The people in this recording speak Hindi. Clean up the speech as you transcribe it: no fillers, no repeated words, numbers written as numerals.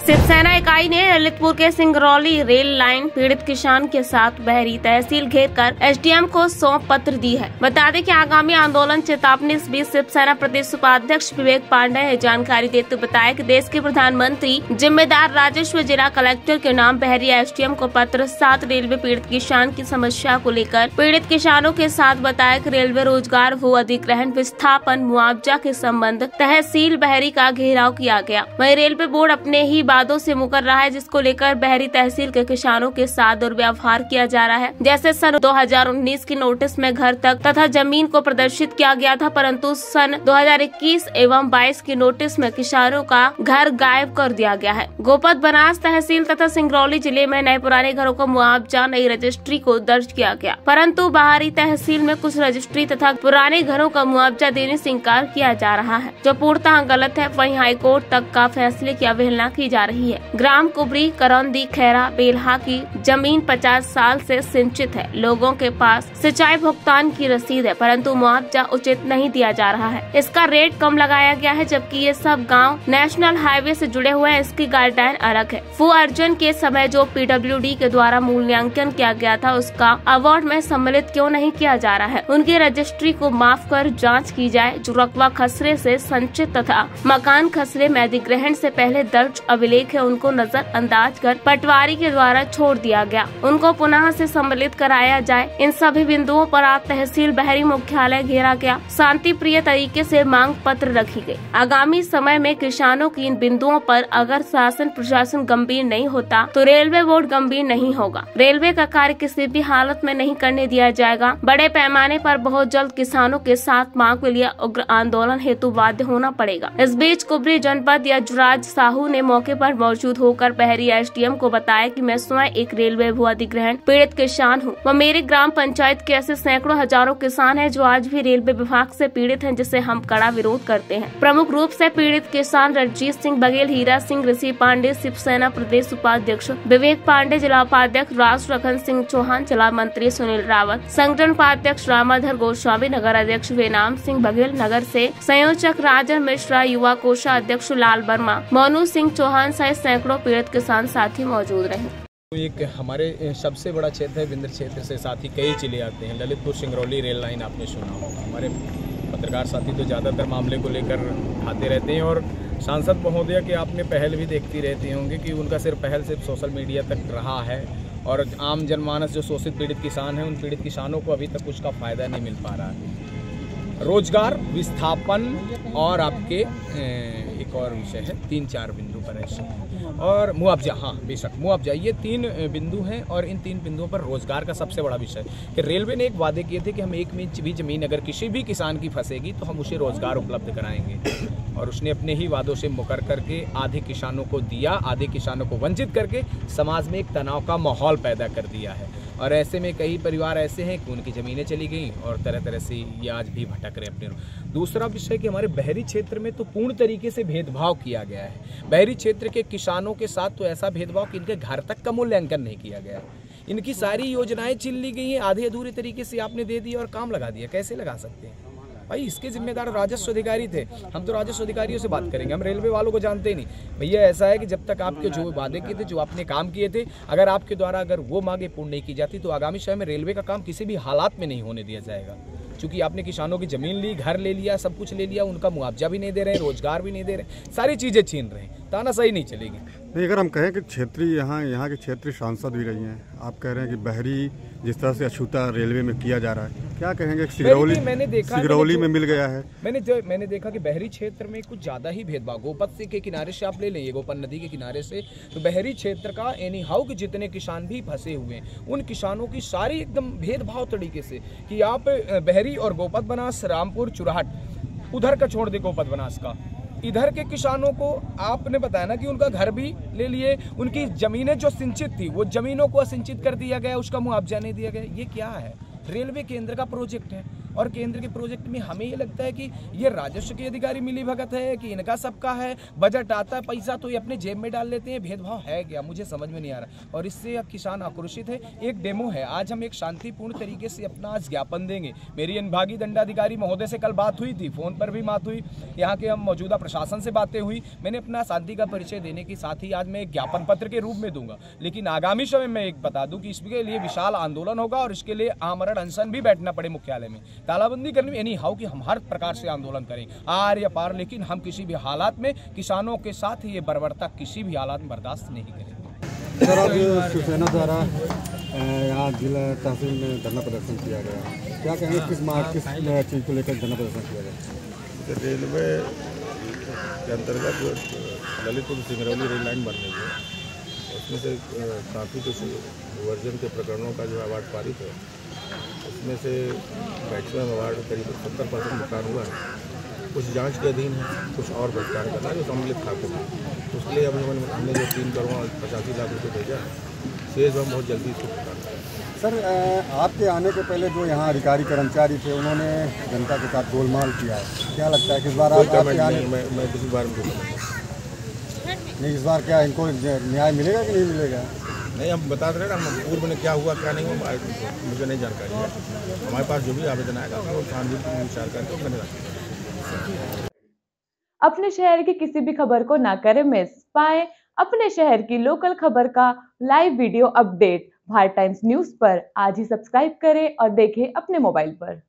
शिवसेना इकाई ने ललितपुर के सिंगरौली रेल लाइन पीड़ित किसान के साथ बहरी तहसील घेरकर एसडीएम को सौंप पत्र दी है। बता दें कि आगामी आंदोलन चेतावनी। इस बीच शिवसेना प्रदेश उपाध्यक्ष विवेक पांडे ने जानकारी देते हुए बताया कि देश के प्रधानमंत्री जिम्मेदार राजस्व जिला कलेक्टर के नाम बहरी एसडीएम को पत्र 7 रेलवे पीड़ित किसान की समस्या को लेकर पीड़ित किसानों के साथ बताया कि रेलवे रोजगार भू अधिग्रहण विस्थापन मुआवजा के संबंध तहसील बहरी का घेराव किया गया। वहीं रेलवे बोर्ड अपने ही वादों से मुकर रहा है, जिसको लेकर बहरी तहसील के किसानों के साथ दुर्व्यवहार किया जा रहा है। जैसे सन 2019 की नोटिस में घर तक तथा जमीन को प्रदर्शित किया गया था, परंतु सन 2021 एवं 22 की नोटिस में किसानों का घर गायब कर दिया गया है। गोपद बनास तहसील तथा सिंगरौली जिले में नए पुराने घरों का मुआवजा नई रजिस्ट्री को दर्ज किया गया, परंतु बाहरी तहसील में कुछ रजिस्ट्री तथा पुराने घरों का मुआवजा देने से इंकार किया जा रहा है, जो पूर्णतः गलत है। वहीं हाईकोर्ट तक का फैसले की अवहेलना की जा रही है। ग्राम कुबरी करौंदी खैरा बेल्हा की जमीन 50 साल से सिंचित है। लोगों के पास सिंचाई भुगतान की रसीद है, परंतु मुआवजा उचित नहीं दिया जा रहा है। इसका रेट कम लगाया गया है, जबकि ये सब गांव नेशनल हाईवे से जुड़े हुए हैं। इसकी गाइडलाइन अलग है। फू अर्जुन के समय जो PWD के द्वारा मूल्यांकन किया गया था, उसका अवार्ड में सम्मिलित क्यों नहीं किया जा रहा है? उनकी रजिस्ट्री को माफ कर जाँच की जाए। जो रकबा खसरे से संचित तथा मकान खसरे में अधिग्रहण से पहले दर्ज अभिलेख है, उनको नजरअंदाज कर पटवारी के द्वारा छोड़ दिया गया। उनको पुनः से सम्मिलित कराया जाए। इन सभी बिंदुओं पर आज तहसील बहरी मुख्यालय घेरा गया। शांति प्रिय तरीके से मांग पत्र रखी गई। आगामी समय में किसानों की इन बिंदुओं पर अगर शासन प्रशासन गंभीर नहीं होता तो रेलवे बोर्ड गंभीर नहीं होगा। रेलवे का कार्य किसी भी हालत में नहीं करने दिया जाएगा। बड़े पैमाने पर बहुत जल्द किसानों के साथ मांग के लिए उग्र आंदोलन हेतु बाध्य होना पड़ेगा। इस बीच कुबरी जनपद यजुराज साहू ने मौके पर मौजूद होकर बहरी एसडीएम को बताया कि मैं स्वयं एक रेलवे भू अधिग्रहण पीड़ित किसान हूं। व मेरे ग्राम पंचायत के ऐसे सैकड़ों हजारों किसान हैं जो आज भी रेलवे विभाग से पीड़ित हैं, जिसे हम कड़ा विरोध करते हैं। प्रमुख रूप से पीड़ित किसान रणजीत सिंह बघेल, हीरा सिंह, ऋषि पांडे, शिवसेना प्रदेश उपाध्यक्ष विवेक पांडे, जिला उपाध्यक्ष राष्ट्रघन सिंह चौहान, जिला मंत्री सुनील रावत, संगठन उपाध्यक्ष रामाधर गोस्वामी, नगर अध्यक्ष वेनाम सिंह बघेल, नगर से संयोजक राजन मिश्रा, युवा कोषाध्यक्ष लाल वर्मा, मोनू सिंह चौहान सहित सैकड़ों पीड़ित किसान साथी मौजूद रहे। एक हमारे सबसे बड़ा क्षेत्र है विंध्य क्षेत्र से साथी कई जिले आते हैं। ललितपुर सिंगरौली रेल लाइन आपने सुना होगा। हमारे पत्रकार साथी तो ज़्यादातर मामले को लेकर आते रहते हैं और सांसद महोदय के आपने पहल भी देखती रहती होंगे कि उनका पहल सिर्फ सोशल मीडिया तक रहा है और आम जनमानस जो शोषित पीड़ित किसान हैं, उन पीड़ित किसानों को अभी तक उसका फ़ायदा नहीं मिल पा रहा है। रोजगार विस्थापन और आपके एक और विषय है, 3-4 बिंदु पर ऐसे और मुआवजा, हाँ बेशक मुआवजा, ये 3 बिंदु हैं। और इन 3 बिंदुओं पर रोजगार का सबसे बड़ा विषय कि रेलवे ने एक वादे किए थे कि हम 1 इंच भी जमीन अगर किसी भी किसान की फंसेगी तो हम उसे रोजगार उपलब्ध कराएंगे, और उसने अपने ही वादों से मुकर करके आधे किसानों को दिया, आधे किसानों को वंचित करके समाज में एक तनाव का माहौल पैदा कर दिया है। और ऐसे में कई परिवार ऐसे हैं कि उनकी ज़मीनें चली गई और तरह तरह से ये आज भी भटक रहे अपने। दूसरा विषय कि हमारे बहरी क्षेत्र में तो पूर्ण तरीके से भेदभाव किया गया है। बहरी क्षेत्र के किसानों के साथ तो ऐसा भेदभाव कि इनके घर तक का मूल्यांकन नहीं किया गया। इनकी सारी योजनाएं छीन ली गई हैं, आधे अधूरे तरीके से आपने दे दिया और काम लगा दिया। कैसे लगा सकते हैं भाई? इसके जिम्मेदार राजस्व अधिकारी थे। हम तो राजस्व अधिकारियों से बात करेंगे, हम रेलवे वालों को जानते ही नहीं। भैया ऐसा है कि जब तक आपके जो वादे किए थे, जो आपने काम किए थे, अगर आपके द्वारा अगर वो मांगे पूर्ण नहीं की जाती तो आगामी समय में रेलवे का काम किसी भी हालात में नहीं होने दिया जाएगा। क्योंकि आपने किसानों की जमीन ली, घर ले लिया, सब कुछ ले लिया, उनका मुआवजा भी नहीं दे रहे हैं, रोजगार भी नहीं दे रहे, सारी चीज़ें छीन रहे हैं। तानाशाही नहीं चलेगी। नहीं, अगर हम कहें कि क्षेत्रीय यहाँ के क्षेत्रीय सांसद भी रही हैं, आप कह रहे हैं कि बहरी जिस तरह से अछूता रेलवे में किया जा रहा है, क्या कहेंगे? सिंगरौली में मिल गया है। मैंने देखा कि बहरी क्षेत्र में कुछ ज़्यादा ही भेदभाव। गोपद के किनारे से आप ले लें, ये गोपद नदी के किनारे से, तो बहरी क्षेत्र का एनी हाउ के जितने किसान भी फंसे हुए हैं, उन किसानों की सारी एकदम भेदभाव तरीके से कि आप बहरी और गोपद बनास, रामपुर, चुराहट उधर का छोड़ दे, गोपद बनास का, इधर के किसानों को आपने बताया ना कि उनका घर भी ले लिए, उनकी जमीनें जो सिंचित थी वो जमीनों को असिंचित कर दिया गया, उसका मुआवजा नहीं दिया गया। ये क्या है? रेलवे केंद्र का प्रोजेक्ट है। और केंद्र के प्रोजेक्ट में हमें ये लगता है कि ये राजस्व के अधिकारी मिली भगत है कि इनका सबका है। बजट आता है पैसा तो ये अपने जेब में डाल लेते हैं, भेदभाव है क्या मुझे समझ में नहीं आ रहा। और इससे अब किसान आक्रोशित है। एक डेमो है, आज हम एक शांतिपूर्ण तरीके से अपना आज ज्ञापन देंगे। मेरी अनुभागीय दंडाधिकारी महोदय से कल बात हुई थी, फोन पर भी बात हुई, यहाँ के हम मौजूदा प्रशासन से बातें हुई। मैंने अपना शांति का परिचय देने के साथ ही आज मैं एक ज्ञापन पत्र के रूप में दूंगा। लेकिन आगामी समय में एक बता दूं कि इसके लिए विशाल आंदोलन होगा और इसके लिए आमरण अनशन भी बैठना पड़े मुख्यालय में, तालाबंदी करने में। यानी हाउ कि हम हर प्रकार से आंदोलन करें, आर या पार, लेकिन हम किसी भी हालात में किसानों के साथ ये बर्बरता किसी भी हालात में बर्दाश्त नहीं करेंगे। सर, आज शिवसेना द्वारा यहाँ जिला तहसील में धरना प्रदर्शन किया गया, क्या कहेंगे किस चीज़ को लेकर धरना प्रदर्शन किया गया? रेलवे के अंतर्गत जो ललितपुर सिंगरौली रेल लाइन बन रही है, उसमें से काफ़ी कुछ वर्जन के प्रकरणों का जो अवार्ड पारित है, उसमें से मैक्सिमम अवार्ड करीब 70% भुगतान हुआ है। कुछ जांच के अधीन है, कुछ और भुगतान करना है जो सम्मिलित खाते में। उसके लिए अभी हमने जो 3 करोड़ 85 लाख रुपये भेजा है, शेष हम बहुत जल्दी इसको भुगतान करेंगे। सर, आपके आने के पहले जो यहाँ अधिकारी कर्मचारी थे, उन्होंने जनता के साथ गोलमाल किया है, क्या लगता है किस बार मैं किसी बार में नहीं, इस बार क्या इनको न्याय मिलेगा कि नहीं मिलेगा? नहीं, हम बता रहे हैं ना, हम पूर्व में क्या हुआ क्या नहीं हुआ मुझे नहीं जानकारी है। हमारे पास जो भी आवेदन आएगा वो छानबीन विचार करके मैंने अपने शहर की किसी भी खबर को ना करें मिस। पाएं अपने शहर की लोकल खबर का live video update Bharat times news पर। आज ही सब्सक्राइब करें और देखें अपने मोबाइल पर।